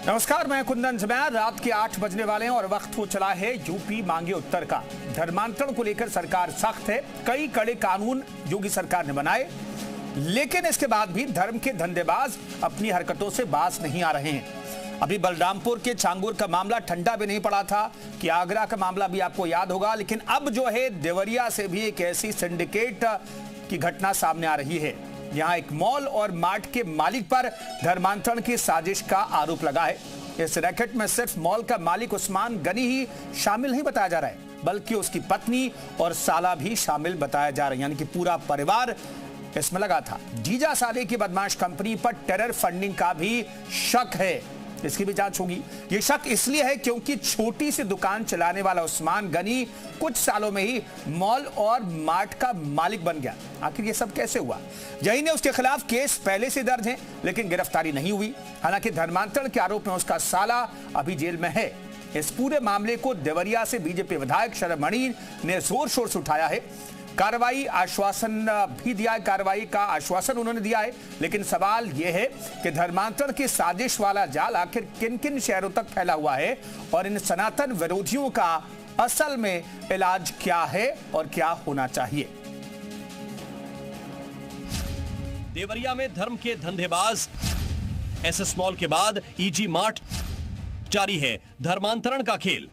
नमस्कार, मैं कुंदन जमैर। रात के 8 बजने वाले हैं और वक्त हो चला है यूपी मांगे उत्तर का। धर्मांतरण को लेकर सरकार सख्त है। कई कड़े कानून योगी सरकार ने बनाए, लेकिन इसके बाद भी धर्म के धंधेबाज अपनी हरकतों से बाज नहीं आ रहे हैं। अभी बलरामपुर के छांगुर का मामला ठंडा भी नहीं पड़ा था कि आगरा का मामला भी आपको याद होगा, लेकिन अब जो है देवरिया से भी एक ऐसी सिंडिकेट की घटना सामने आ रही है। यहां एक मॉल और मार्ट के मालिक पर धर्मांतरण की साजिश का आरोप लगा है। इस रैकेट में सिर्फ मॉल का मालिक उस्मान गनी ही शामिल नहीं बताया जा रहा है, बल्कि उसकी पत्नी और साला भी शामिल बताया जा रहा है, यानी कि पूरा परिवार इसमें लगा था। जीजा साले की बदमाश कंपनी पर टेरर फंडिंग का भी शक है, इसकी भी जांच होगी। यह शक इसलिए है क्योंकि छोटी सी दुकान चलाने वाला उस्मान गनी कुछ सालों में ही मॉल और मार्ट का मालिक बन गया। आखिर यह सब कैसे हुआ? जही ने उसके खिलाफ केस पहले से दर्ज है, लेकिन गिरफ्तारी नहीं हुई। हालांकि धर्मांतरण के आरोप में उसका साला अभी जेल में है। इस पूरे मामले को देवरिया से बीजेपी विधायक शरद मणि ने जोर शोर से उठाया है। कार्रवाई आश्वासन भी दिया है, कार्रवाई का आश्वासन उन्होंने दिया है, लेकिन सवाल यह है कि धर्मांतरण की साजिश वाला जाल आखिर किन किन शहरों तक फैला हुआ है और इन सनातन विरोधियों का असल में इलाज क्या है और क्या होना चाहिए। देवरिया में धर्म के धंधेबाज, एसएस मॉल के बाद ईजी मार्ट, जारी है धर्मांतरण का खेल।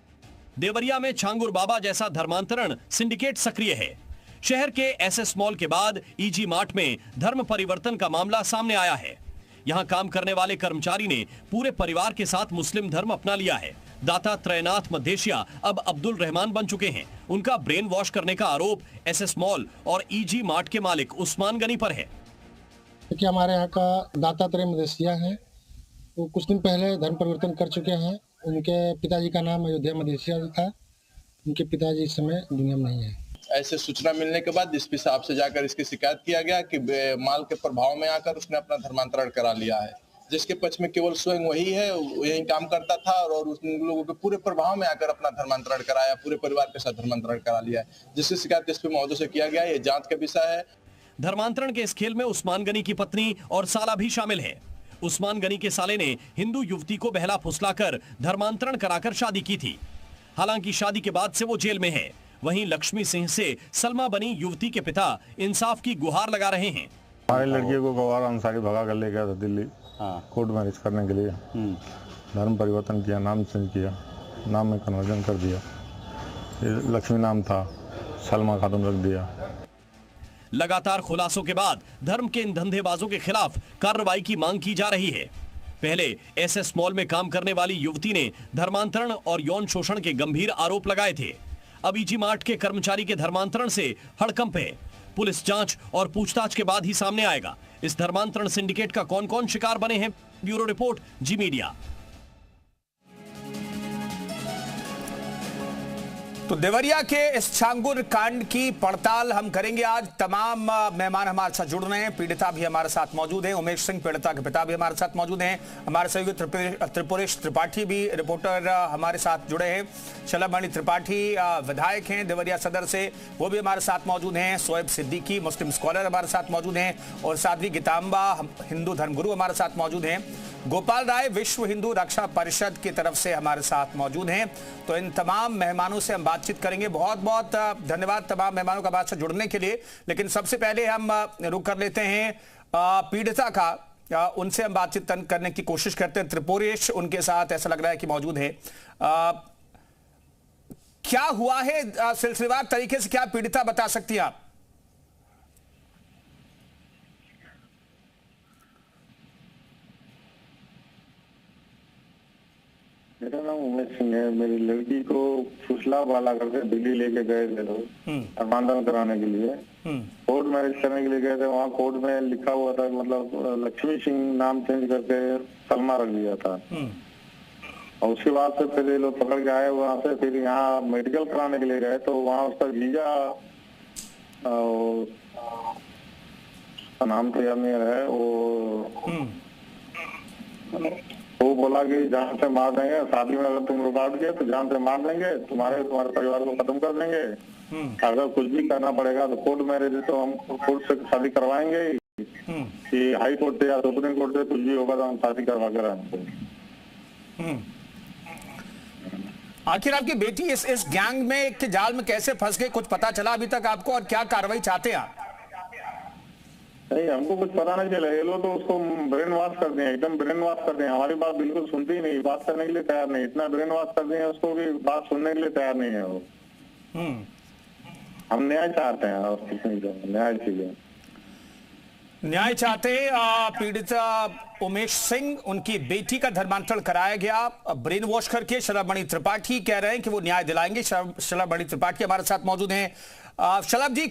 देवरिया में छांगुर बाबा जैसा धर्मांतरण सिंडिकेट सक्रिय है। शहर के एसएस मॉल के बाद ईजी मार्ट में धर्म परिवर्तन का मामला सामने आया है। यहां काम करने वाले कर्मचारी ने पूरे परिवार के साथ मुस्लिम धर्म अपना लिया है। दाता त्रयनाथ मद्धेशिया अब अब्दुल रहमान बन चुके हैं। उनका ब्रेन वॉश करने का आरोप एसएस मॉल और ईजी मार्ट के मालिक उस्मान गनी पर है। कि हमारे यहाँ का दाता त्रय मद्धेशिया है, वो कुछ दिन पहले धर्म परिवर्तन कर चुके हैं। उनके पिताजी का नाम अयोध्या मद्धेशिया था। उनके पिताजी इस समय दुनिया में नहीं है। ऐसे सूचना मिलने के बाद डीएसपी साहब से जाकर इसकी शिकायत किया गया कि माल के प्रभाव में आकर उसने अपना धर्मांतरण करा लिया है, जिसके पक्ष में केवल स्वयं वही है, यही काम करता था और उन लोगों के पूरे प्रभाव में आकर अपना धर्मांतरण कराया, पूरे परिवार के साथ धर्मांतरण करा लिया है, जिसकी शिकायत डीएसपी महोदय से किया गया। ये जांच का विषय है। धर्मांतरण के इस खेल में उस्मान गनी की पत्नी और साला भी शामिल है। उस्मान गनी के साले ने हिंदू युवती को बहला फुसलाकर धर्मांतरण कराकर शादी की थी। हालांकि शादी के बाद से वो जेल में है। वहीं लक्ष्मी सिंह से सलमा बनी युवती के पिता इंसाफ की गुहार लगा रहे हैं। हमारे लड़के को गवार अंसारी भगा कर ले गया था दिल्ली कोर्ट मैरिज करने के लिए। धर्म परिवर्तन किया, नाम चेंज किया, नाम में कन्वर्जन कर दिया। लक्ष्मी नाम था, सलमा खातून रख दिया। लगातार खुलासों के बाद धर्म के इन धंधेबाजों के खिलाफ कार्रवाई की मांग की जा रही है। पहले एसएस मॉल में काम करने वाली युवती ने धर्मांतरण और यौन शोषण के गंभीर आरोप लगाए थे। अब ईजी मार्ट के कर्मचारी के धर्मांतरण से हड़कंप है। पुलिस जांच और पूछताछ के बाद ही सामने आएगा इस धर्मांतरण सिंडिकेट का कौन कौन शिकार बने हैं। ब्यूरो रिपोर्ट, जी मीडिया। तो देवरिया के इस छांगुर कांड की पड़ताल हम करेंगे आज। तमाम मेहमान हमारे साथ जुड़ रहे हैं। पीड़िता भी हमारे साथ मौजूद हैं। उमेश सिंह पीड़िता के पिता भी हमारे साथ मौजूद हैं। हमारे सहयोगी त्रिपुरेश त्रिपाठी भी रिपोर्टर हमारे साथ जुड़े हैं। शलभ मणि त्रिपाठी विधायक हैं देवरिया सदर से, वो भी हमारे साथ मौजूद हैं। सोएब सिद्दीकी मुस्लिम स्कॉलर हमारे साथ मौजूद हैं और साध्वी गीतांबा हिंदू धर्मगुरु हमारे साथ मौजूद हैं। गोपाल राय विश्व हिंदू रक्षा परिषद की तरफ से हमारे साथ मौजूद हैं। तो इन तमाम मेहमानों से हम बातचीत करेंगे। बहुत बहुत धन्यवाद तमाम मेहमानों का बात से जुड़ने के लिए। लेकिन सबसे पहले हम रुक कर लेते हैं पीड़िता का, उनसे हम बातचीत करने की कोशिश करते हैं। त्रिपुरेश उनके साथ ऐसा लग रहा है कि मौजूद है। क्या हुआ है सिलसिलेवार तरीके से, क्या पीड़िता बता सकती हैं आप? मेरा नाम उमेश सिंह है। मेरी लड़की को फुसला वाला करके दिल्ली लेके गए थे लोग धर्मांतरण कराने के लिए। कोर्ट मैरिज करने के लिए गए थे। वहाँ कोर्ट में लिखा हुआ था, मतलब लक्ष्मी सिंह नाम चेंज करके सलमा रख दिया था। और उसके बाद से फिर ये लोग पकड़ के आए वहाँ से। फिर यहाँ मेडिकल कराने के लिए गए तो वहाँ उसका जीजा, नाम तो याद नहीं है, वो बोला कि जान से मार देंगे, शादी में अगर तुम रुकावट किए तो जान से मार देंगे, तुम्हारे परिवार को खत्म कर देंगे। अगर कुछ भी करना पड़ेगा तो कोर्ट मैरिज तो हम कोर्ट से शादी करवाएंगे कि हाई कोर्ट से या सुप्रीम कोर्ट से कुछ भी होगा तो हम शादी करवा कर आएंगे। आखिर आपकी बेटी इस गैंग में के जाल में कैसे फंस गई, कुछ पता चला अभी तक आपको, और क्या कार्रवाई चाहते हैं आप? नहीं, हमको कुछ पता नहीं चला। ये लोग तो उसको ब्रेन वॉश कर दिए, एकदम ब्रेन वॉश कर दिए। हमारी बात बिल्कुल सुनती ही नहीं, बात करने के लिए तैयार नहीं। इतना ब्रेन वॉश कर दिए उसको कि बात सुनने के लिए तैयार नहीं है वो। हम न्याय चाहते हैं और कुछ नहीं चाहते, न्याय चाहिए। न्याय चाहते पीड़िता उमेश सिंह, उनकी बेटी का धर्मांतरण कराया गया ब्रेन वॉश करके। शलभमणि त्रिपाठी कह रहे हैं कि वो न्याय दिलाएंगे। शलभमणि त्रिपाठी हमारे साथ मौजूद हैं। शलभ जी,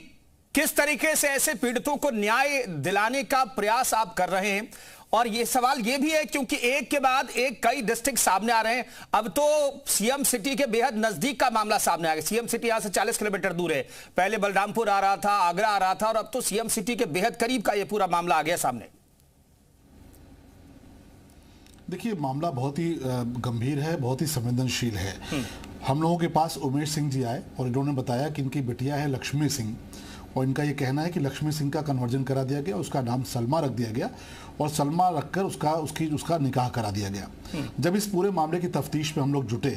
किस तरीके से ऐसे पीड़ितों को न्याय दिलाने का प्रयास आप कर रहे हैं? और ये सवाल ये भी है क्योंकि एक के बाद एक कई डिस्ट्रिक्ट सामने आ रहे हैं। अब तो सीएम सिटी के बेहद नजदीक का मामला सामने आ गया। सीएम सिटी यहां से 40 किलोमीटर दूर है। पहले बलरामपुर आ रहा था, आगरा आ रहा था, और अब तो सीएम सिटी के बेहद करीब का ये पूरा मामला आ गया सामने। देखिए, मामला बहुत ही गंभीर है, बहुत ही संवेदनशील है। हम लोगों के पास उमेश सिंह जी आए और इन्होंने बताया कि इनकी बिटिया है लक्ष्मी सिंह, और इनका ये कहना है कि लक्ष्मी सिंह का कन्वर्जन करा दिया गया, उसका नाम सलमा रख दिया गया और सलमा रखकर उसका निकाह करा दिया गया। जब इस पूरे मामले की तफ्तीश में हम लोग जुटे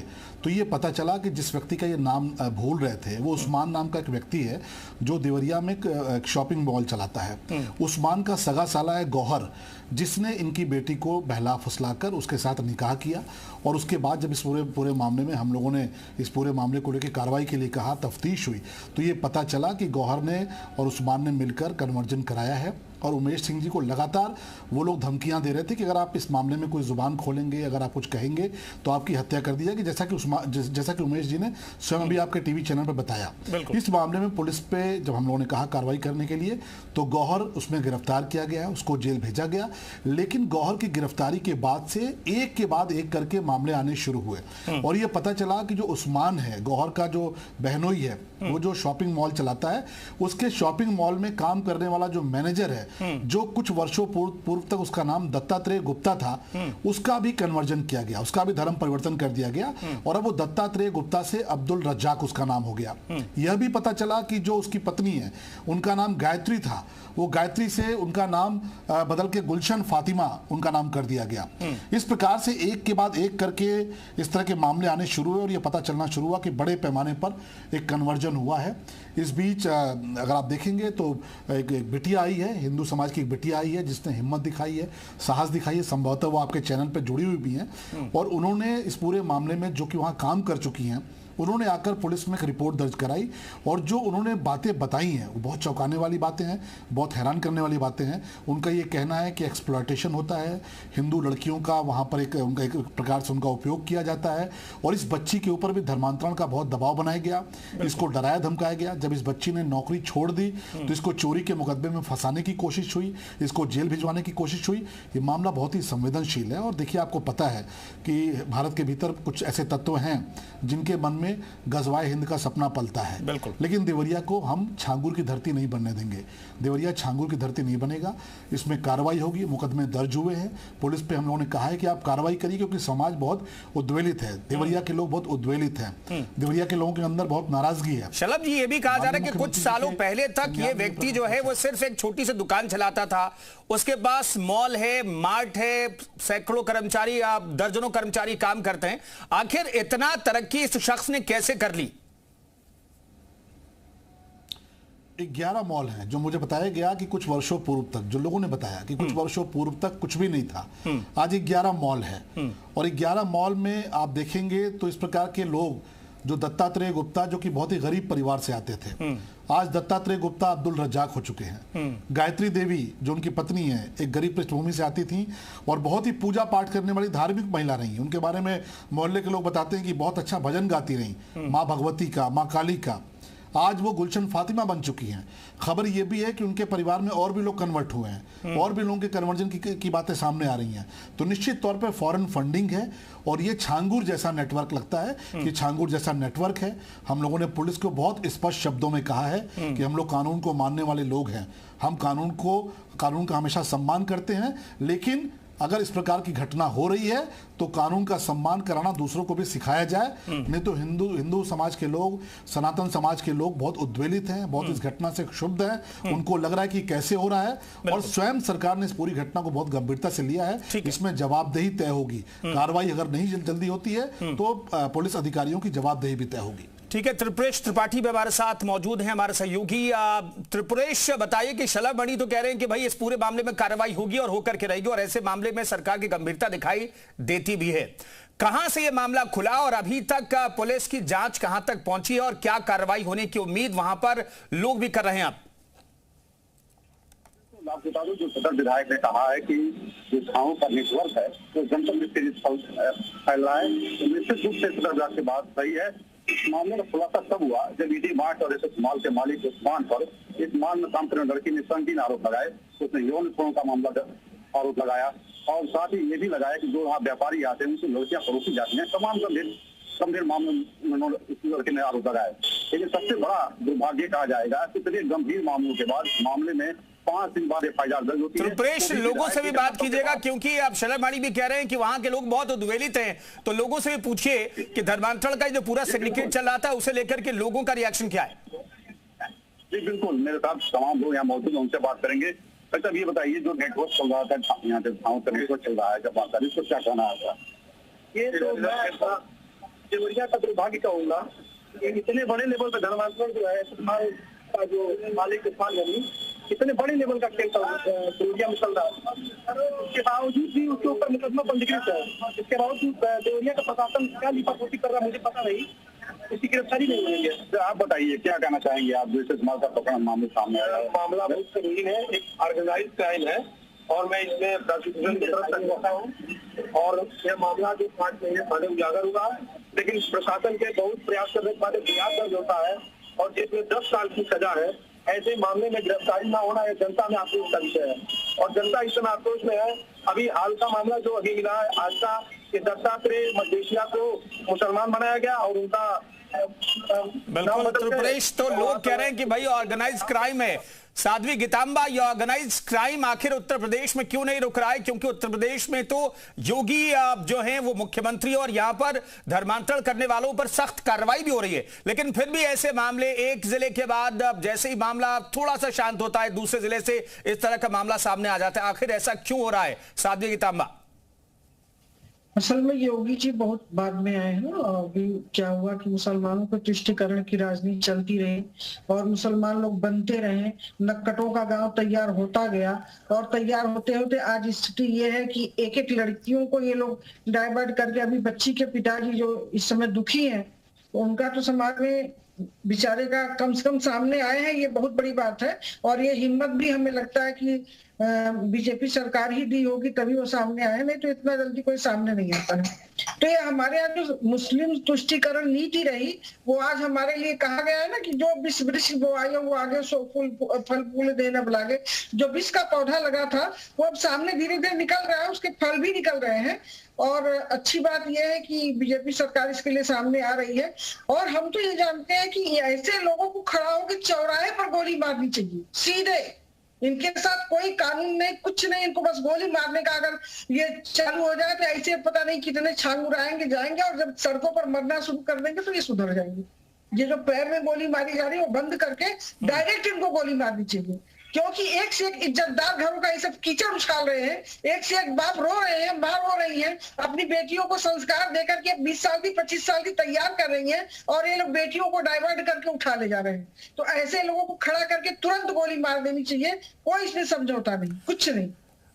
तो ये पता चला कि जिस व्यक्ति का ये नाम भूल रहे थे वो उस्मान नाम का एक व्यक्ति है जो देवरिया में एक शॉपिंग मॉल चलाता है। उस्मान का सगा साला है गौहर, जिसने इनकी बेटी को बहला फुसलाकर उसके साथ निकाह किया। और उसके बाद जब इस पूरे मामले में हम लोगों ने इस पूरे मामले को लेकर कार्रवाई के लिए कहा, तफ्तीश हुई, तो ये पता चला कि गौहर ने और उस्मान ने मिलकर कन्वर्जन कराया है। और उमेश सिंह जी को लगातार वो लोग धमकियां दे रहे थे कि अगर आप इस मामले में कोई जुबान खोलेंगे, अगर आप कुछ कहेंगे तो आपकी हत्या कर दी जाएगी, जैसा कि उमेश जी ने स्वयं भी आपके टीवी चैनल पर बताया। इस मामले में पुलिस पे जब हम लोगों ने कहा कार्रवाई करने के लिए तो गौहर उसमें गिरफ्तार किया गया, उसको जेल भेजा गया। लेकिन गौहर की गिरफ्तारी के बाद से एक के बाद एक करके मामले आने शुरू हुए और ये पता चला कि जो उस्मान है, गौहर का जो बहनोई है, वो जो शॉपिंग मॉल चलाता है, उसके शॉपिंग मॉल में काम करने वाला जो मैनेजर है, जो कुछ वर्षों पूर्व तक उसका नाम दत्तात्रेय गुप्ता था, उसका भी कन्वर्जन किया गया, उसका भी धर्म परिवर्तन कर दिया गया और अब वो दत्तात्रेय गुप्ता से अब्दुल रज्जाक उसका नाम हो गया। यह भी पता चला कि जो उसकी पत्नी है उनका नाम गायत्री था, वो गायत्री से उनका नाम बदल के गुलशन फातिमा उनका नाम कर दिया गया। इस प्रकार से एक के बाद एक करके इस तरह के मामले आने शुरू हुए और यह पता चलना शुरू हुआ कि बड़े पैमाने पर एक कन्वर्जन हुआ है। इस बीच अगर आप देखेंगे तो एक बिटिया आई है, हिंदू समाज की एक बिटिया आई है जिसने हिम्मत दिखाई है, साहस दिखाई है। संभवतः वो आपके चैनल पर जुड़ी हुई भी हैं और उन्होंने इस पूरे मामले में जो कि वहाँ काम कर चुकी हैं, उन्होंने आकर पुलिस में एक रिपोर्ट दर्ज कराई और जो उन्होंने बातें बताई हैं वो बहुत चौंकाने वाली बातें हैं, बहुत हैरान करने वाली बातें हैं। उनका ये कहना है कि एक्सप्लॉयटेशन होता है, हिंदू लड़कियों का वहाँ पर एक प्रकार से उनका उपयोग किया जाता है और इस बच्ची के ऊपर भी धर्मांतरण का बहुत दबाव बनाया गया, इसको डराया धमकाया गया। जब इस बच्ची ने नौकरी छोड़ दी तो इसको चोरी के मुकदमे में फंसाने की कोशिश हुई, इसको जेल भिजवाने की कोशिश हुई। ये मामला बहुत ही संवेदनशील है और देखिए, आपको पता है कि भारत के भीतर कुछ ऐसे तत्व हैं जिनके मन में गजवाए हिंद का सपना पलता है, लेकिन देवरिया को हम छांगुर की धरती नहीं बनने देंगे। देवरिया छांगुर की धरती नहीं बनेगा, इसमें कार्रवाई होगी। मुकदमे दर्ज हुए हैं, पुलिस पे हम लोगों ने कहा है कि आप कार्रवाई करिए क्योंकि समाज बहुत उद्वेलित है, देवरिया के लोग बहुत उद्वेलित हैं, देवरिया के लोगों के अंदर बहुत नाराजगी है। शलभ जी, ये भी कहा जा रहा है कि कुछ सालों पहले तक ये व्यक्ति जो है वो सिर्फ एक छोटी सी दुकान चलाता था, उसके पास मॉल है, मार्ट है, सैकड़ों कर्मचारी, दर्जनों कर्मचारी काम करते हैं। आखिर इतना तरक्की इस शख्स ने कैसे कर ली? 11 मॉल हैं जो मुझे बताया गया कि कुछ वर्षों पूर्व तक, जो लोगों ने बताया कि कुछ वर्षों पूर्व तक कुछ भी नहीं था। आज 11 मॉल है और 11 मॉल में आप देखेंगे तो इस प्रकार के लोग, जो दत्तात्रेय गुप्ता जो कि बहुत ही गरीब परिवार से आते थे, आज दत्तात्रेय गुप्ता अब्दुल रज्जाक हो चुके हैं। गायत्री देवी जो उनकी पत्नी है, एक गरीब पृष्ठभूमि से आती थी और बहुत ही पूजा पाठ करने वाली धार्मिक महिला रही। उनके बारे में मोहल्ले के लोग बताते हैं कि बहुत अच्छा भजन गाती रही, माँ भगवती का, माँ काली का। आज वो गुलशन फातिमा बन चुकी हैं। खबर ये भी है कि उनके परिवार में और भी लोग कन्वर्ट हुए हैं और भी लोगों के कन्वर्जन की बातें सामने आ रही हैं। तो निश्चित तौर पे फॉरेन फंडिंग है और ये छांगुर जैसा नेटवर्क लगता है कि छांगुर जैसा नेटवर्क है। हम लोगों ने पुलिस को बहुत स्पष्ट शब्दों में कहा है कि हम लोग कानून को मानने वाले लोग हैं, हम कानून का हमेशा सम्मान करते हैं, लेकिन अगर इस प्रकार की घटना हो रही है तो कानून का सम्मान कराना दूसरों को भी सिखाया जाए। नहीं तो हिंदू समाज के लोग, सनातन समाज के लोग बहुत उद्वेलित हैं, बहुत इस घटना से क्षुब्ध हैं। उनको लग रहा है कि कैसे हो रहा है, और स्वयं सरकार ने इस पूरी घटना को बहुत गंभीरता से लिया है। इसमें जवाबदेही तय होगी। कार्रवाई अगर नहीं जल्दी होती है तो पुलिस अधिकारियों की जवाबदेही भी तय होगी। ठीक है, त्रिपुरेश त्रिपाठी भी हमारे साथ मौजूद हैं, हमारे सहयोगी। त्रिपुरेश, बताइए कि शलभ मणि तो कह रहे हैं कि भाई इस पूरे मामले में कार्रवाई होगी और होकर के रहेगी, और ऐसे मामले में सरकार की गंभीरता दिखाई देती भी है। कहां से यह मामला खुला और अभी तक पुलिस की जांच कहां तक पहुंची है और क्या कार्रवाई होने की उम्मीद वहां पर लोग भी कर रहे हैं? आप बता दूं, जो सदर विधायक ने कहा है कि जो थानों का नेटवर्क है तो जनता में फैल रहा है, निश्चित रूप से सदर विधायक से बात सही है। इस मामले का खुलासा तब हुआ जब ईडी मार्ट और एसएस मॉल के मालिक उस्मान पर इस मॉल में काम करने लड़की ने संगीन आरोप लगाए। उसने यौन उत्पीड़न का मामला आरोप लगाया और साथ ही ये भी लगाया कि जो यहाँ व्यापारी आते हैं उनसे लड़कियां परोसी जाती हैं। तमाम गंभीर मामले में लड़के ने आरोप लगाया। लेकिन सबसे बड़ा दुर्भाग्य कहा जाएगा कि इतने गंभीर मामलों के बाद मामले में 5 दिन बाद एफआईआर दर्ज होती है। त्रिपुरेश, लोगों से भी बात कीजिएगा, क्योंकि अब शलभ मणि भी कह रहे हैं कि वहां के लोग बहुत उद्वेलित हैं, तो लोगों से भी पूछिए कि धर्मांतरण का जो पूरा सिंडिकेट चल रहा था उसे लेकर के लोगों का रिएक्शन क्या है? जी बिल्कुल, मेरे साथ तमाम लोग यहाँ मौजूद हैं, उनसे बात करेंगे। अच्छा, ये बताइए जो नेटवर्क चल रहा था यहाँ पे, थानों का नेटवर्क चल रहा है, जब बात इसको क्या कहना आता? ये तो मैं देवरिया का दुर्भाग्य कहूंगा कि इतने बड़े लेवल पर धर्मांतरण जो है का जो मालिक उस्मान गनी, इतने बड़े लेवल का खेल देवरिया में चल रहा है, उसके बावजूद भी उसके ऊपर मुकदमा पंजीकृत है। इसके बावजूद देवरिया का प्रशासन क्या लिपापोती कर रहा है मुझे पता नहीं, इसकी गिरफ्तारी नहीं हुई है। तो आप बताइए क्या कहना चाहेंगे आप, जो माल का पकड़ मामले सामने आया? मामला बहुत संगीन है, एक ऑर्गेनाइज क्राइम है और मैं इसमें प्रोसिक्यूशन की तरफ से रहता हूँ और यह मामला जो 5 महीने पहले उजागर हुआ, लेकिन प्रशासन के बहुत प्रयास करने के बाद बयान दर्ज होता है और जिसमें 10 साल की सजा है। ऐसे मामले में गिरफ्तारी न होना यह जनता में आक्रोश का विषय है और जनता इस समय आक्रोश में है। अभी हाल का मामला जो अभी मिला है आज का, कि दत्तात्रेय मध्येशिया को मुसलमान बनाया गया और उनका बिल्कुल त्रिपुरेश, तो लोग कह रहे हैं कि भाई ऑर्गेनाइज क्राइम है। साध्वी गीतांबा, ये ऑर्गेनाइज क्राइम आखिर उत्तर प्रदेश में क्यों नहीं रुक रहा है? क्योंकि उत्तर प्रदेश में तो योगी जो हैं वो मुख्यमंत्री और यहां पर धर्मांतरण करने वालों पर सख्त कार्रवाई भी हो रही है, लेकिन फिर भी ऐसे मामले एक जिले के बाद जैसे ही मामला थोड़ा सा शांत होता है दूसरे जिले से इस तरह का मामला सामने आ जाता है। आखिर ऐसा क्यों हो रहा है साध्वी गीतांबा? असल में योगी जी बहुत बाद में आए हैं ना। अभी क्या हुआ कि मुसलमानों को तुष्टीकरण की राजनीति चलती रही और मुसलमान लोग बनते रहे, नक्कटों का गांव तैयार होता गया और तैयार होते होते आज स्थिति ये है कि एक एक लड़कियों को ये लोग डाइवर्ट करके, अभी बच्ची के पिताजी जो इस समय दुखी हैं उनका तो समाज में बेचारे का कम से कम सामने आए हैं, ये बहुत बड़ी बात है। और ये हिम्मत भी हमें लगता है कि बीजेपी सरकार ही दी होगी तभी वो सामने आए, नहीं तो इतना जल्दी कोई सामने नहीं आता है। तो ये हमारे यहाँ जो मुस्लिम तुष्टीकरण नीति रही वो आज हमारे लिए कहा गया है ना कि जो विष वृक्ष बोआए वो आगे फल फूल देना लागे। जो विष का पौधा लगा था वो अब सामने धीरे धीरे निकल रहा है, उसके फल भी निकल रहे हैं। और अच्छी बात यह है कि बीजेपी सरकार इसके लिए सामने आ रही है। और हम तो ये जानते हैं कि ऐसे लोगों को खड़ा होकर चौराहे पर गोली मारनी चाहिए सीधे। इनके साथ कोई कानून नहीं, कुछ नहीं, इनको बस गोली मारने का अगर ये चालू हो जाए तो ऐसे पता नहीं कितने छांगुर आएंगे जाएंगे और जब सड़कों पर मरना शुरू कर देंगे तो ये सुधर जाएंगे। ये जो पैर में गोली मारी जा रही है वो बंद करके डायरेक्ट इनको गोली मारनी चाहिए, क्योंकि एक से एक इज्जतदार घरों का ये सब कीचड़ उछाल रहे हैं। एक से एक बाप रो रहे हैं, माँ रो रही है, अपनी बेटियों को संस्कार देकर के 20 साल की 25 साल की तैयार कर रही हैं और ये लोग बेटियों को डाइवर्ट करके उठा ले जा रहे हैं। तो ऐसे लोगों को खड़ा करके तुरंत गोली मार देनी चाहिए, कोई इसमें समझौता नहीं, कुछ नहीं।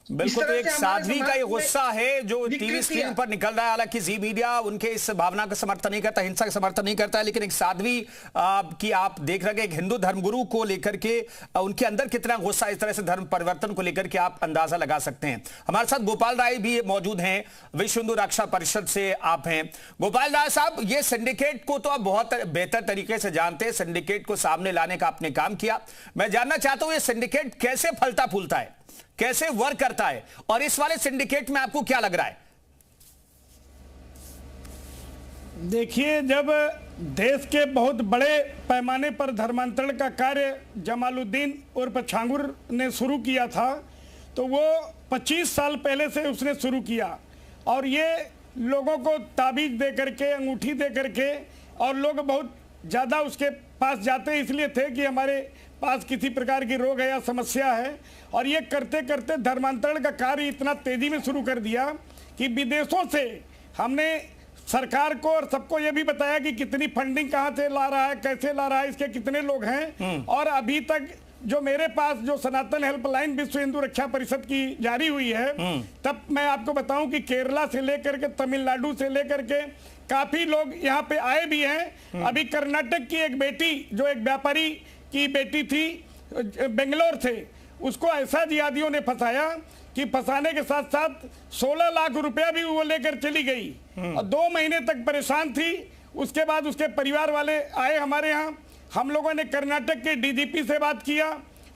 बिल्कुल, तो एक साध्वी का ये गुस्सा है जो टीवी स्क्रीन पर निकल रहा है। हालांकि जी मीडिया उनके इस भावना का समर्थन नहीं करता, हिंसा का समर्थन नहीं करता है, लेकिन एक साध्वी की आप देख रहे हैं एक हिंदू धर्मगुरु को लेकर के उनके अंदर कितना गुस्सा, इस तरह से धर्म परिवर्तन को लेकर के आप अंदाजा लगा सकते हैं। हमारे साथ गोपाल राय भी मौजूद हैं, विश्व हिंदू रक्षा परिषद से आप हैं। गोपाल राय साहब, ये सिंडिकेट को तो आप बहुत बेहतर तरीके से जानते हैं, सिंडिकेट को सामने लाने का आपने काम किया। मैं जानना चाहता हूं ये सिंडिकेट कैसे फलता फूलता है, कैसे वर्क करता है, और इस वाले सिंडिकेट में आपको क्या लग रहा है? देखिए, जब देश के बहुत बड़े पैमाने पर धर्मांतरण का कार्य जमालुद्दीन उर्फ छांगुर ने शुरू किया था तो वो 25 साल पहले से उसने शुरू किया और ये लोगों को ताबीज दे करके, अंगूठी दे करके, और लोग बहुत ज़्यादा उसके पास जाते इसलिए थे कि हमारे पास किसी प्रकार की रोग है या समस्या है। और ये करते करते धर्मांतरण का कार्य इतना तेजी में शुरू कर दिया कि विदेशों से हमने सरकार को और सबको ये भी बताया कि कितनी फंडिंग कहाँ से ला रहा है, कैसे ला रहा है, इसके कितने लोग हैं। और अभी तक जो मेरे पास जो सनातन हेल्पलाइन विश्व हिंदू रक्षा परिषद की जारी हुई है, तब मैं आपको बताऊं कि केरला से लेकर के, तमिलनाडु से लेकर के काफी लोग यहाँ पे आए भी हैं। अभी कर्नाटक की एक बेटी, जो एक व्यापारी की बेटी थी बेंगलोर से, उसको ऐसा जिहादियों ने फंसाया कि फंसाने के साथ साथ 16 लाख रुपया भी वो लेकर चली गई और 2 महीने तक परेशान थी। उसके बाद उसके परिवार वाले आए हमारे यहाँ, हम लोगों ने कर्नाटक के डीजीपी से बात किया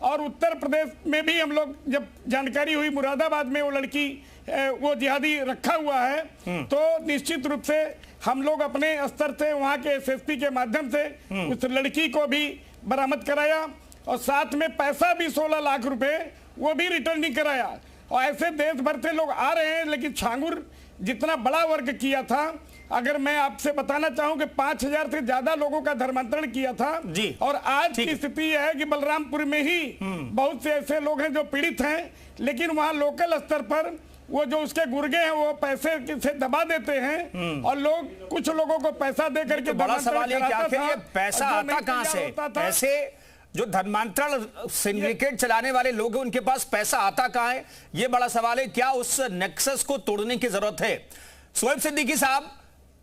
और उत्तर प्रदेश में भी हम लोग जब जानकारी हुई मुरादाबाद में वो लड़की वो जिहादी रखा हुआ है, तो निश्चित रूप से हम लोग अपने स्तर से वहाँ के एसएसपी के माध्यम से उस लड़की को भी बरामद कराया और साथ में पैसा भी 16 लाख रुपए वो भी रिटर्न नहीं कराया। और ऐसे देश भर से लोग आ रहे हैं, लेकिन छांगुर जितना बड़ा वर्ग किया था, अगर मैं आपसे बताना चाहूं कि 5000 से ज्यादा लोगों का धर्मांतरण किया था जी। और आज की स्थिति यह है कि बलरामपुर में ही बहुत से ऐसे लोग हैं जो पीड़ित हैं, लेकिन वहां लोकल स्तर पर वो जो उसके गुर्गे हैं वो पैसे से दबा देते हैं और लोग, कुछ लोगों को पैसा दे करके बड़ा सवाल है कि आखिर ये पैसा आता कहां से? ऐसे जो धर्मांतरण सिंडिकेट चलाने वाले लोग हैं उनके पास पैसा आता कहां है, ये बड़ा सवाल है। क्या उस नेक्सस को तोड़ने की जरूरत है? शोएब सिद्दीकी साहब,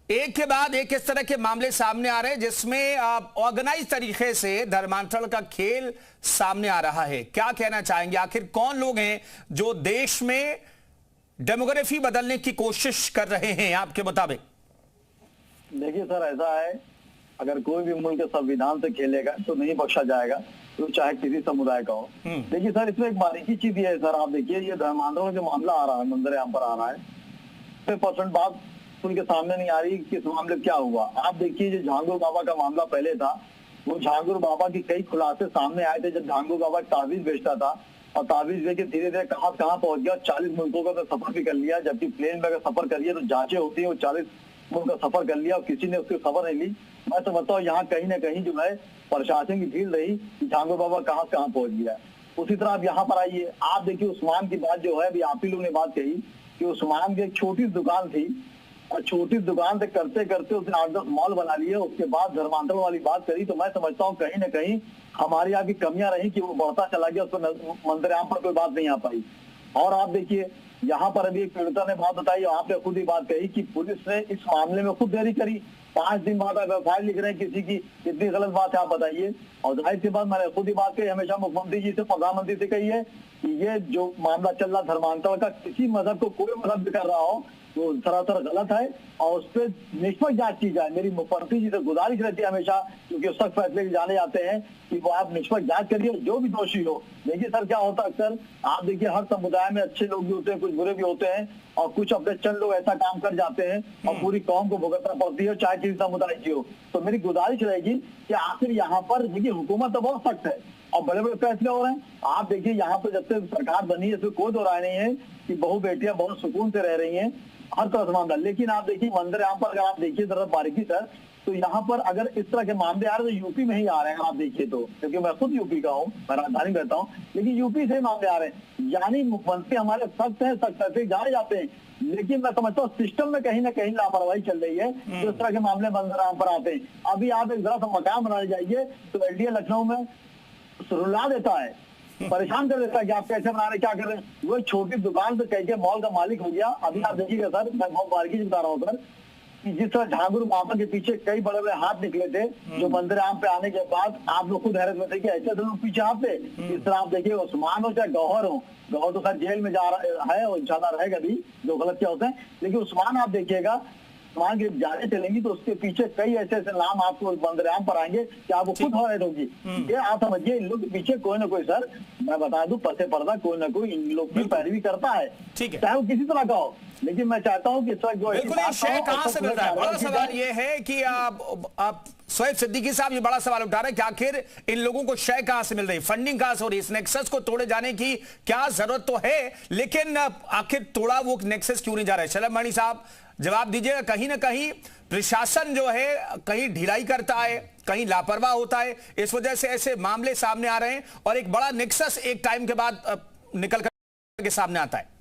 एक के बाद एक इस तरह के मामले सामने आ रहे हैं जिसमें ऑर्गेनाइज तरीके से धर्मांतरण का खेल सामने आ रहा है। क्या कहना चाहेंगे, आखिर कौन लोग हैं जो देश में डेमोग्राफी बदलने की कोशिश कर रहे हैं आपके मुताबिक? देखिए सर, ऐसा है, अगर कोई भी मुल्क संविधान से खेलेगा तो नहीं बख्शा जाएगा, तो चाहे किसी समुदाय का हो। देखिए सर, इसमें एक बारीकी चीज ये है सर, आप देखिए ये धर्मांतरण जो मामला आ रहा है, मंदिर यहाँ पर आ रहा है, 50% बात उनके सामने नहीं आ रही कि इस मामले क्या हुआ। आप देखिए जो झांगुर बाबा का मामला पहले था, वो झांगुर बाबा की कई खुलासे सामने आए थे। जब झांगुर बाबा ताबीज बेचता था और ताबीज बेच के धीरे धीरे कहां पहुंच गया, 40 मुल्कों का तो सफर भी कर लिया, जबकि प्लेन में अगर सफर करिए तो जांचें होती है, वो 40 मुल्क का सफर कर लिया और किसी ने उसकी खबर नहीं ली। मैं समझता हूँ यहाँ कहीं ना कहीं जो है प्रशासन की भीड़ रही कि झांगुर बाबा कहां पहुंच गया। उसी तरह आप यहाँ पर आइए, आप देखिए उस्मान की बात जो है, अभी आप ही लोग ने बात कही कि उस्मान की एक छोटी दुकान थी और छोटी दुकान से करते करते उसने 8-10 मॉल बना लिए, उसके बाद धर्मांतरण वाली बात करी। तो मैं समझता हूँ कहीं ना कहीं हमारी यहाँ की कमियां रही कि वो बढ़ता चला गया, उस पर मंदिर यहाँ पर कोई बात नहीं आ पाई। और आप देखिए यहाँ पर अभी एक पीड़िता ने बात बताई, आपने खुद ही बात कही कि पुलिस ने इस मामले में खुद देरी करी, 5 दिन बाद आप एफआईआर लिख रहे हैं किसी की, कितनी गलत बात है आप बताइए। और जाहिर सी बात, मैंने खुद ही बात कही, हमेशा मुख्यमंत्री जी से, प्रधानमंत्री से कही है कि ये जो मामला चल रहा धर्मांतरण का, किसी मजहब को कोई मजहब भी कर रहा हो तो सरासर गलत है और उस पर निष्पक्ष जांच की जाए। मेरी मुख्यमंत्री जी से गुजारिश रहती है हमेशा, क्योंकि सख्त फैसले जाने जाते हैं, कि वो आप निष्पक्ष जांच करिए, जो भी दोषी हो। देखिए सर क्या होता है अक्सर, आप देखिए हर समुदाय में अच्छे लोग भी होते हैं, कुछ बुरे भी होते हैं, और कुछ अपने चंद लोग ऐसा काम कर जाते हैं और पूरी कौम को भुगतना पड़ती है, चाहे किसी समुदाय की हो। तो मेरी गुजारिश रहेगी कि आखिर यहाँ पर देखिए हुकूमत तो बहुत सख्त है और बड़े बड़े फैसले हो रहे हैं। आप देखिए यहाँ पर जब से सरकार बनी है, इसमें कोई दो राय नहीं है कि बहु बेटियां बहुत सुकून से रह रही हैं, हर तरह से मामला। लेकिन आप देखिए मंदिर यहाँ पर अगर आप देखिए जरा बारीकी सर, तो यहाँ पर अगर इस तरह के मामले आ रहे हैं तो यूपी में ही आ रहे हैं, आप देखिए तो, क्योंकि मैं खुद यूपी का हूँ, मैं राजधानी में रहता हूँ, लेकिन यूपी से मामले आ रहे हैं। यानी मुख्यमंत्री हमारे सख्त है, सख्त फैसले जाने जाते हैं, लेकिन मैं समझता हूँ सिस्टम में कहीं ना कहीं लापरवाही चल रही है, जो इस तरह के मामले मंदिर यहाँ पर आते हैं। अभी आप एक जरा सा मकान बनाने जाइए तो एलडीए लखनऊ में रुला देता है, परेशान कर देता है कि आप कैसे बना रहे, क्या कर रहे हैं। वो छोटी दुकान से कह के मॉल का मालिक हो गया। अभी आप देखिएगा सर, मैं बहुत बारीकी से बता रहा हूँ सर, कि जिस तरह झांगुर बाबा के पीछे कई बड़े बड़े हाथ निकले थे, जो मंदिर आम पे आने के बाद आप लोग खुद हैरत में थे कि ऐसे तो लोग पीछे हाथ थे। इस तरह आप देखिए उस्मान हो चाहे गौहर हो, गौहर तो खैर जेल में जा रहा है और इंशाल्लाह रहेगा भी, जो गलत क्या होते हैं, लेकिन उस्मान आप देखिएगा, उस्मान की जाने चलेंगी तो उसके पीछे कई ऐसे ऐसे नाम आपको मंदिराम पर आएंगे कि आपको खुद हैरत होगी। ये आप समझिए, इन लोग के पीछे कोई ना कोई सर, मैं बता दूं, पसे पर्दा कोई ना कोई इन लोग की पैरवी करता है, चाहे वो किसी तरह का हो। लेकिन मैं चाहता हूँ कि सर जो बिल्कुल कहां से मिल रहा है, बड़ा सवाल ये है कि आप शोएब सिद्दीकी साहब ये बड़ा सवाल उठा रहे हैं कि आखिर इन लोगों को शय कहां से मिल रही, फंडिंग कहां से हो रही, इस नेक्सस को तोड़े जाने की क्या जरूरत तो है, लेकिन आखिर तोड़ा वो नेक्सस क्यों नहीं जा रहा है? शलभ मणि साहब जवाब दीजिएगा। कहीं ना कहीं प्रशासन जो है कहीं ढिलाई करता है, कहीं लापरवाह होता है, इस वजह से ऐसे मामले सामने आ रहे हैं और एक बड़ा नेक्सस एक टाइम के बाद निकल कर के सामने आता है।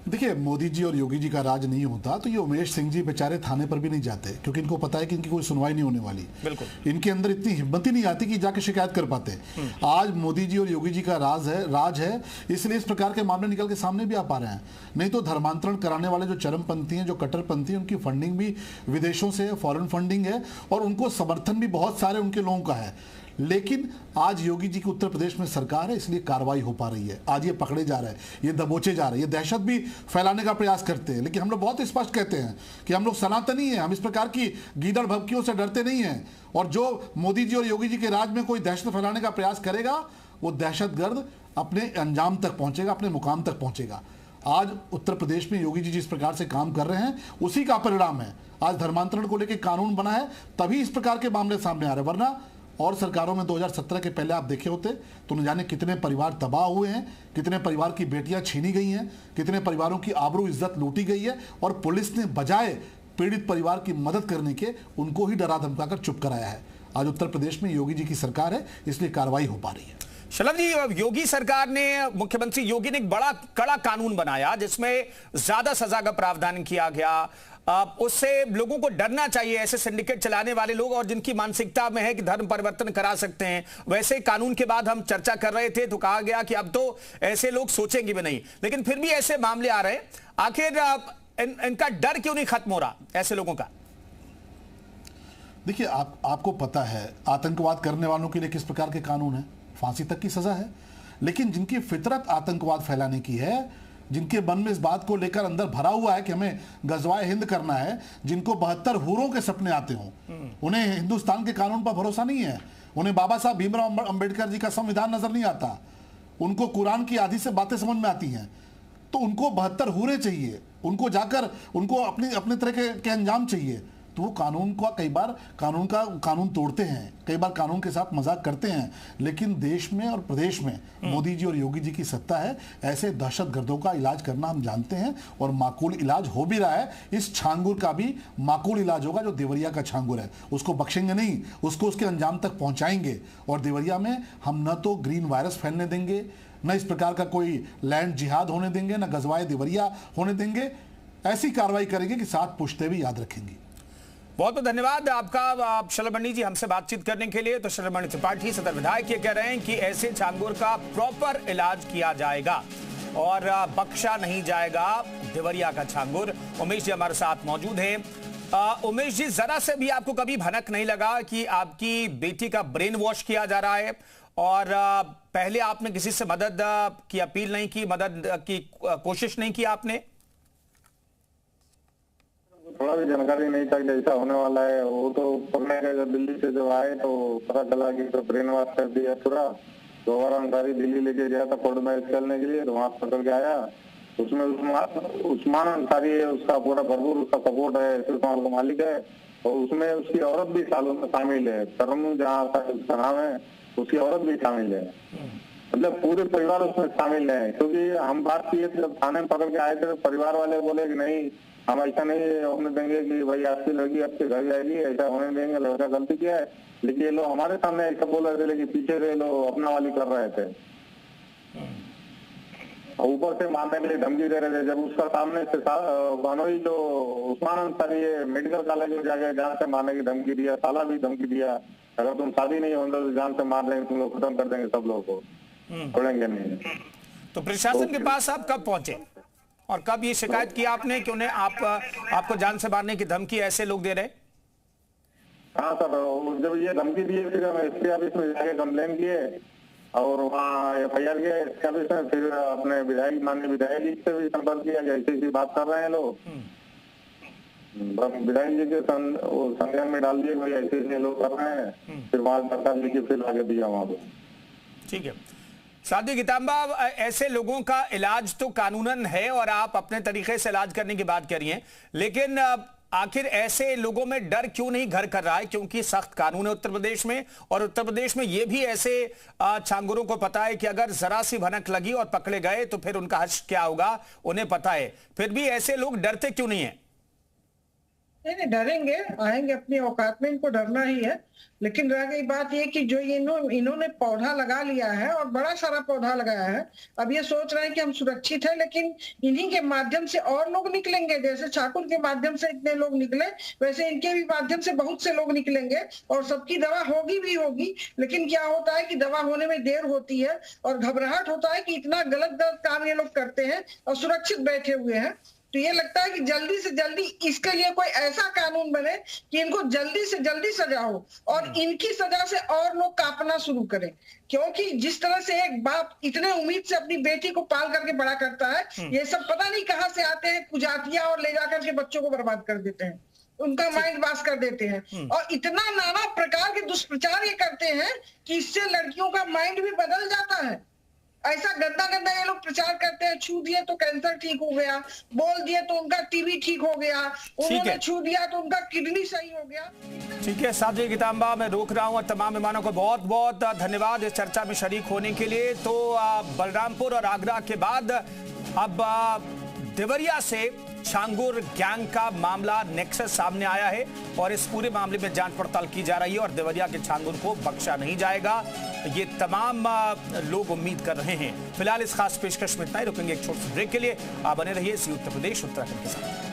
देखिए, मोदी जी और योगी जी का राज नहीं होता तो ये उमेश सिंह जी बेचारे थाने पर भी नहीं जाते, क्योंकि इनको पता है कि इनकी कोई सुनवाई नहीं होने वाली। बिल्कुल इनके अंदर इतनी हिम्मत ही नहीं आती कि जाके शिकायत कर पाते। आज मोदी जी और योगी जी का राज है, इसलिए इस प्रकार के मामले निकल के सामने भी आ पा रहे हैं। नहीं तो धर्मांतरण कराने वाले जो चरमपंथी हैं, जो कट्टरपंथी हैं, उनकी फंडिंग भी विदेशों से है, फॉरेन फंडिंग है, और उनको समर्थन भी बहुत सारे उनके लोगों का है। लेकिन आज योगी जी की उत्तर प्रदेश में सरकार है, इसलिए कार्रवाई हो पा रही है। आज ये पकड़े जा रहे हैं, ये दबोचे जा रहे हैं, ये दहशत भी फैलाने का प्रयास करते हैं। लेकिन हम लोग बहुत स्पष्ट कहते हैं कि हम लोग सनातनी हैं, हम इस प्रकार की गीदड़ भभकियों से डरते नहीं हैं। और जो मोदी जी और योगी जी के राज में कोई दहशत फैलाने का प्रयास करेगा, वो दहशतगर्द अपने अंजाम तक पहुंचेगा, अपने मुकाम तक पहुंचेगा। आज उत्तर प्रदेश में योगी जी जिस प्रकार से काम कर रहे हैं, उसी का परिणाम है। आज धर्मांतरण को लेकर कानून बना है, तभी इस प्रकार के मामले सामने आ रहे हैं। वरना और सरकारों में 2017 के पहले आप देखे होते तो न जाने कितने परिवार तबाह हुए हैं, कितने परिवार की बेटियां छीनी गई हैं, कितने परिवारों की आबरू इज्जत लूटी गई है, और पुलिस ने बजाय पीड़ित परिवार की मदद करने के उनको ही डरा धमकाकर चुप कराया है। आज उत्तर प्रदेश में योगी जी की सरकार है, इसलिए कार्रवाई हो पा रही है। शलभ जी, योगी सरकार ने, मुख्यमंत्री योगी ने एक बड़ा कड़ा कानून बनाया जिसमें ज्यादा सजा का प्रावधान किया गया। उससे लोगों को डरना चाहिए, ऐसे सिंडिकेट चलाने वाले लोग और जिनकी मानसिकता में है कि धर्म परिवर्तन करा सकते हैं। वैसे कानून के बाद हम चर्चा कर रहे थे तो कहा गया कि अब तो ऐसे लोग सोचेंगे भी नहीं, लेकिन फिर भी ऐसे मामले आ रहे हैं। आखिर इनका डर क्यों नहीं खत्म हो रहा ऐसे लोगों का? देखिए, आपको पता है आतंकवाद करने वालों के लिए किस प्रकार के कानून है, फांसी तक की सजा है। लेकिन जिनकी फितरत आतंकवाद फैलाने की है, जिनके मन में इस बात को लेकर अंदर भरा हुआ है कि हमें गजवाए हिंद करना है, जिनको 72 हूरों के सपने आते हों, उन्हें हिंदुस्तान के कानून पर भरोसा नहीं है। उन्हें बाबा साहब भीमराव अंबेडकर जी का संविधान नजर नहीं आता, उनको कुरान की आधी से बातें समझ में आती हैं। तो उनको 72 हूरें चाहिए, उनको जाकर उनको अपने तरह के अंजाम चाहिए। तो वो कानून का कानून तोड़ते हैं, कई बार कानून के साथ मजाक करते हैं। लेकिन देश में और प्रदेश में मोदी जी और योगी जी की सत्ता है, ऐसे दहशतगर्दों का इलाज करना हम जानते हैं, और माकूल इलाज हो भी रहा है। इस छांगुर का भी माकूल इलाज होगा, जो देवरिया का छांगुर है। उसको बख्शेंगे नहीं, उसको उसके अंजाम तक पहुंचाएंगे। और देवरिया में हम न तो ग्रीन वायरस फैलने देंगे, न इस प्रकार का कोई लैंड जिहाद होने देंगे, न गजवाए देवरिया होने देंगे। ऐसी कार्रवाई करेंगे कि 7 पुश्तें भी याद रखेंगी। बहुत बहुत धन्यवाद आपका शलभ मणि जी, हमसे बातचीत करने के लिए। तो शलभ मणि त्रिपाठी सदर विधायक ये कह रहे हैं कि ऐसे छांगुर का प्रॉपर इलाज किया जाएगा और बख्शा नहीं जाएगा देवरिया का छांगुर। उमेश जी हमारे साथ मौजूद हैं। उमेश जी, जरा से भी आपको कभी भनक नहीं लगा कि आपकी बेटी का ब्रेन वॉश किया जा रहा है, और पहले आपने किसी से मदद की अपील नहीं की, मदद की कोशिश नहीं की आपने? थोड़ा भी जानकारी नहीं था कि ऐसा होने वाला है। वो तो पकड़ने गए, जब दिल्ली से जब आए तो पता चला कि तो ब्रेन वॉश कर दिया पूरा। गौहर अंसारी दिल्ली लेके गया था कोर्ट मैरिज करने के लिए, तो वहां पकड़ के आया। उसमें उस्मान अंसारी है, उसका पूरा भरपूर उसका सपोर्ट है, सिर्फ मालिक है। और उसमें उसकी औरत भी शामिल है, करम जहाँ उसका नाम है, उसकी औरत भी शामिल है। मतलब पूरे परिवार उसमें शामिल है। क्योंकि हम बात किए थे, जब थाने में पकड़ के आए थे तो परिवार वाले बोले कि नहीं, हम ऐसा नहीं होने देंगे कि भाई आपकी लड़की आपके घर जाएगी, ऐसा होने देंगे, लड़का गलती किया है। लेकिन ये लोग हमारे सामने ऐसा बोल रहे थे, लेकिन पीछे से लोग अपना वाली कर रहे थे, ऊपर से मारने के लिए धमकी दे रहे थे। जब उसका सामने से बनोई जो उस्मान अंसारी है, मेडिकल कॉलेज में जाके जान से मारने की धमकी दिया, साला भी धमकी दिया, अगर तुम शादी नहीं होंगे तो जान से मार देंगे, तुम लोग खत्म कर देंगे, सब लोग को छोड़ेंगे नहीं। तो प्रशासन के पास आप कब पहुंचे और कब ये शिकायत की आपने कि उन्हें आपको जान से मारने की धमकी ऐसे लोग दे रहे? हाँ सर, जब ये धमकी दिए फिर हम एसपी ऑफिस में जाके कंप्लेन किए और वहाँ FIR किया एसपी ऑफिस में। फिर अपने विधायक माननीय विधायक जी से भी संपर्क किया कि ऐसी बात कर रहे हैं लोग। विधायक जी के संज्ञान में डाल दिए भाई ऐसे लोग कर रहे हैं। फिर वहां सरकार जी के फिर आगे दिया वहां पे। ठीक है साध्वी गीतांबा, ऐसे लोगों का इलाज तो कानूनन है और आप अपने तरीके से इलाज करने की बात करिए, लेकिन आखिर ऐसे लोगों में डर क्यों नहीं घर कर रहा है? क्योंकि सख्त कानून है उत्तर प्रदेश में, और उत्तर प्रदेश में यह भी ऐसे छांगुरों को पता है कि अगर जरा सी भनक लगी और पकड़े गए तो फिर उनका हश्र क्या होगा, उन्हें पता है। फिर भी ऐसे लोग डरते क्यों नहीं है? नहीं डरेंगे, आएंगे अपनी औकात में, इनको डरना ही है। लेकिन रह गई बात ये कि जो इन्होंने पौधा लगा लिया है और बड़ा सारा पौधा लगाया है, अब ये सोच रहे हैं कि हम सुरक्षित हैं, लेकिन इन्हीं के माध्यम से और लोग निकलेंगे। जैसे ठाकुर के माध्यम से इतने लोग निकले, वैसे इनके भी माध्यम से बहुत से लोग निकलेंगे और सबकी दवा होगी भी होगी। लेकिन क्या होता है कि दवा होने में देर होती है और घबराहट होता है कि इतना गलत काम ये लोग करते हैं और सुरक्षित बैठे हुए हैं। तो ये लगता है कि जल्दी से जल्दी इसके लिए कोई ऐसा कानून बने कि इनको जल्दी से जल्दी सजा हो और इनकी सजा से और लोग कांपना शुरू करें। क्योंकि जिस तरह से एक बाप इतने उम्मीद से अपनी बेटी को पाल करके बड़ा करता है, ये सब पता नहीं कहां से आते हैं कुजातिया और ले जाकर के बच्चों को बर्बाद कर देते हैं, उनका माइंड वाश कर देते हैं और इतना नाना प्रकार के दुष्प्रचार ये करते हैं कि इससे लड़कियों का माइंड भी बदल जाता है। ऐसा गंदा गंदा ये लोग प्रचार करते हैं, छू दिए तो कैंसर ठीक हो गया, बोल दिए तो उनका टीबी ठीक हो गया, उन्होंने छू दिया तो उनका किडनी सही हो गया। ठीक है साध्वी गीतांबा, मैं रोक रहा हूं और तमाम मेहमानों को बहुत बहुत धन्यवाद इस चर्चा में शरीक होने के लिए। तो बलरामपुर और आगरा के बाद अब देवरिया से छांगुर गैंग का मामला नेक्सस सामने आया है और इस पूरे मामले में जांच पड़ताल की जा रही है और देवरिया के छांगुर को बख्शा नहीं जाएगा, ये तमाम लोग उम्मीद कर रहे हैं। फिलहाल इस खास पेशकश में इतना ही, रुकेंगे एक छोटे ब्रेक के लिए। आप बने रहिए सी उत्तर प्रदेश उत्तराखंड के साथ।